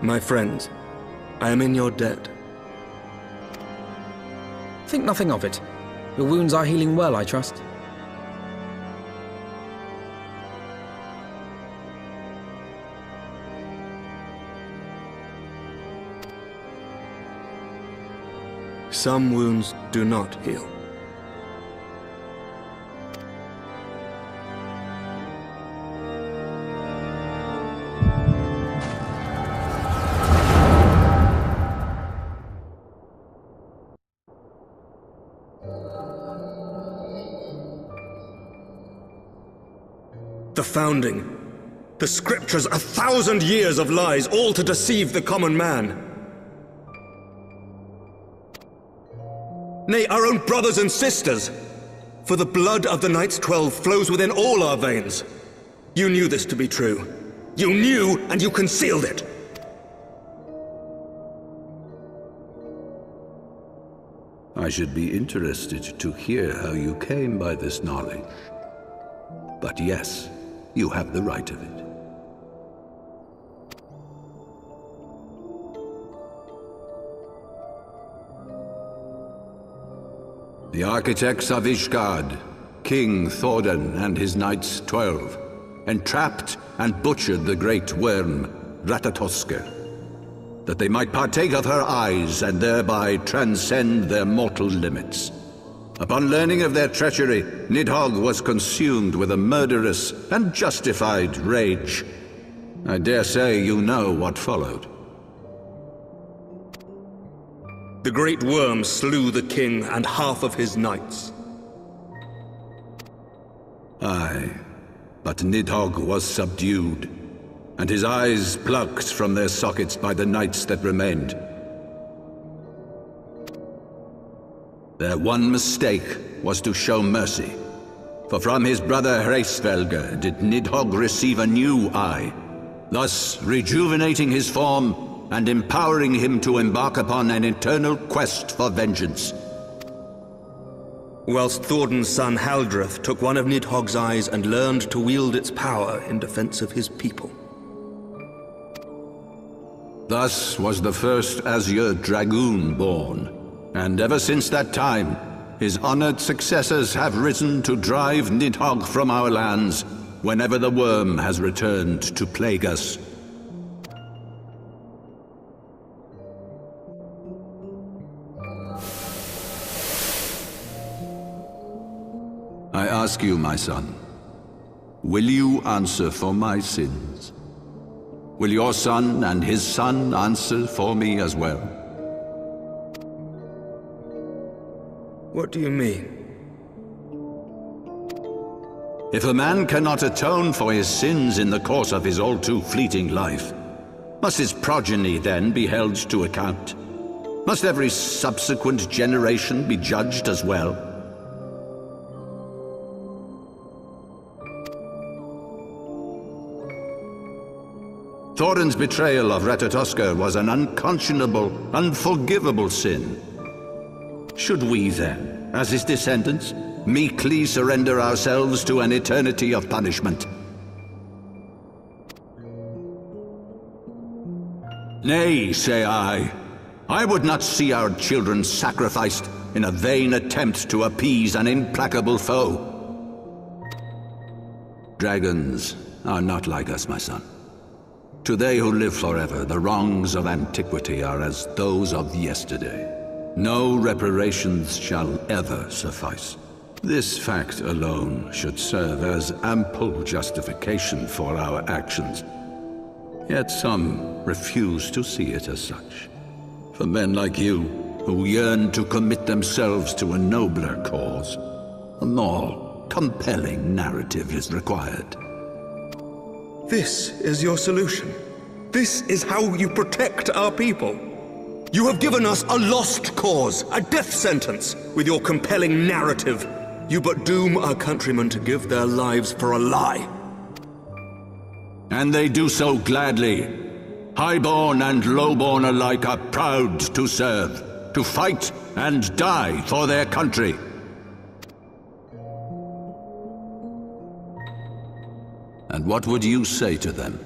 My friends, I am in your debt. Think nothing of it. Your wounds are healing well, I trust. Some wounds do not heal. The Founding. The Scriptures, 1,000 years of lies, all to deceive the common man. Nay, our own brothers and sisters. For the blood of the Knights 12 flows within all our veins. You knew this to be true. You knew, and you concealed it. I should be interested to hear how you came by this knowledge. But yes, you have the right of it. The architects of Ishgard, King Thordan and his Knights 12, entrapped and butchered the great worm, Gureitoshi'III, that they might partake of her eyes and thereby transcend their mortal limits. Upon learning of their treachery, Nidhogg was consumed with a murderous and justified rage. I dare say you know what followed. The great worm slew the king and half of his knights. Aye, but Nidhogg was subdued, and his eyes plucked from their sockets by the knights that remained. Their one mistake was to show mercy, for from his brother Hreisvelger did Nidhogg receive a new eye, thus rejuvenating his form and empowering him to embark upon an eternal quest for vengeance. Whilst Thordan's son Haldreth took one of Nidhogg's eyes and learned to wield its power in defense of his people. Thus was the first Azure Dragoon born, and ever since that time, his honored successors have risen to drive Nidhogg from our lands whenever the worm has returned to plague us. I ask you, my son, will you answer for my sins? Will your son and his son answer for me as well? What do you mean? If a man cannot atone for his sins in the course of his all-too-fleeting life, must his progeny then be held to account? Must every subsequent generation be judged as well? Thordan's betrayal of Gureitoshi'III was an unconscionable, unforgivable sin. Should we then, as his descendants, meekly surrender ourselves to an eternity of punishment? Nay, say I. I would not see our children sacrificed in a vain attempt to appease an implacable foe. Dragons are not like us, my son. To they who live forever, the wrongs of antiquity are as those of yesterday. No reparations shall ever suffice. This fact alone should serve as ample justification for our actions. Yet some refuse to see it as such. For men like you, who yearn to commit themselves to a nobler cause, a more compelling narrative is required. This is your solution. This is how you protect our people. You have given us a lost cause, a death sentence. With your compelling narrative, you but doom our countrymen to give their lives for a lie. And they do so gladly. Highborn and lowborn alike are proud to serve, to fight and die for their country. And what would you say to them?